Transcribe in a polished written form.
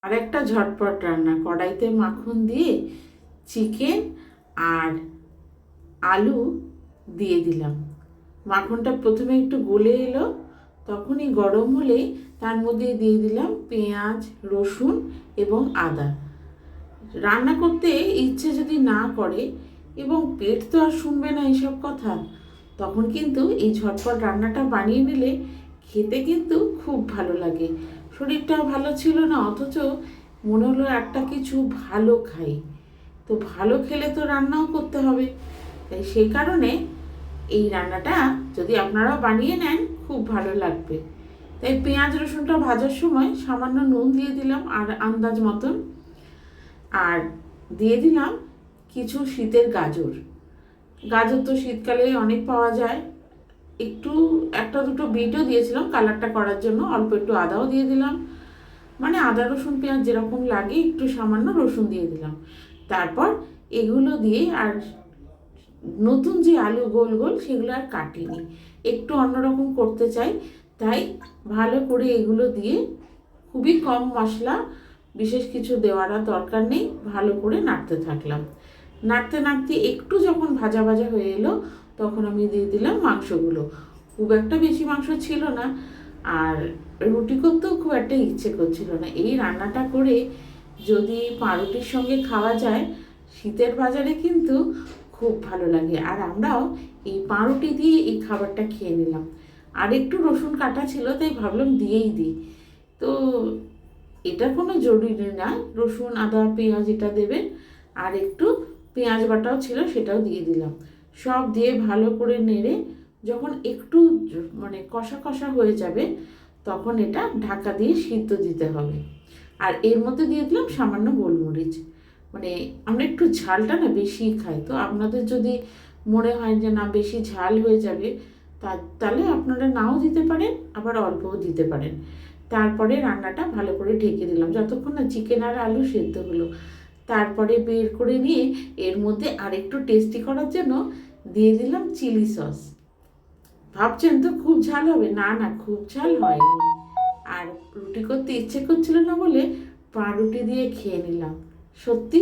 আর একটা ঝটপট রান্না, কড়াইতে মাখন দিয়ে চিকেন আর আলু দিয়ে দিলাম। মাখনটা প্রথমে একটু গলে এলো, তখনই গরম হলে তার মধ্যে দিয়ে দিলাম পেঁয়াজ, রসুন এবং আদা। রান্না করতে ইচ্ছে যদি না করে এবং পেট তো আর শুনবে না এইসব কথা, তখন কিন্তু এই ঝটপট রান্নাটা বানিয়ে নিলে খেতে কিন্তু খুব ভালো লাগে। শরীরটাও ভালো ছিল না, অথচ মনে হলো একটা কিছু ভালো খাই। তো ভালো খেলে তো রান্নাও করতে হবে, তাই সেই কারণে এই রান্নাটা যদি আপনারাও বানিয়ে নেন খুব ভালো লাগবে। তাই পেঁয়াজ রসুনটা ভাজার সময় সামান্য নুন দিয়ে দিলাম আর আন্দাজ মতন, আর দিয়ে দিলাম কিছু শীতের গাজর। গাজর তো শীতকালে অনেক পাওয়া যায়। একটু একটা দুটো বিটও দিয়েছিলাম কালারটা করার জন্য, অল্প একটু আদাও দিয়ে দিলাম। মানে আদা রসুন পেঁয়াজ যেরকম লাগে একটু সামান্য রসুন দিয়ে দিলাম। তারপর এগুলো দিয়ে, আর নতুন যে আলু গোল গোল সেগুলো আর কাটিনি, একটু অন্যরকম করতে চাই, তাই ভালো করে এগুলো দিয়ে খুবই কম মশলা, বিশেষ কিছু দেওয়ার আর দরকার নেই, ভালো করে নাড়তে থাকলাম। নাড়তে নাড়তে একটু যখন ভাজা ভাজা হয়ে এলো, তখন আমি দিয়ে দিলাম মাংসগুলো। খুব একটা বেশি মাংস ছিল না, আর রুটি করতেও খুব একটা ইচ্ছে করছিল না। এই রান্নাটা করে যদি পাউরুটির সঙ্গে খাওয়া যায়, শীতের বাজারে কিন্তু খুব ভালো লাগে। আর আমরাও এই পাউরুটি দিয়ে এই খাবারটা খেয়ে নিলাম। আর একটু রসুন কাটা ছিল, তাই ভাবলাম দিয়েই দিই। তো এটা কোনো জরুরি না, রসুন আদা পেঁয়াজ এটা দেবেন, আর একটু পেঁয়াজ বাটাও ছিল সেটাও দিয়ে দিলাম। সব দিয়ে ভালো করে নেড়ে যখন একটু মানে কষা কষা হয়ে যাবে, তখন এটা ঢাকা দিয়ে সিদ্ধ দিতে হবে। আর এর মধ্যে দিয়ে দিলাম সামান্য গোলমরিচ। মানে আমরা একটু ঝালটা না বেশি খাই, তো আপনাদের যদি মনে হয় যে না বেশি ঝাল হয়ে যাবে, তাহলে আপনারা নাও দিতে পারেন, আবার অল্পও দিতে পারেন। তারপরে রান্নাটা ভালো করে ঢেকে দিলাম যতক্ষণ না চিকেন আর আলু সেদ্ধ হলো। তারপরে বের করে নিয়ে এর মধ্যে আরেকটু টেস্টি করার জন্য দিয়ে দিলাম চিলি সস। ভাবছেন তো খুব ঝাল হবে, না না খুব ঝাল হয়নি। আর রুটি করতে ইচ্ছে করছিল না বলে পাউরুটি দিয়ে খেয়ে নিলাম। সত্যি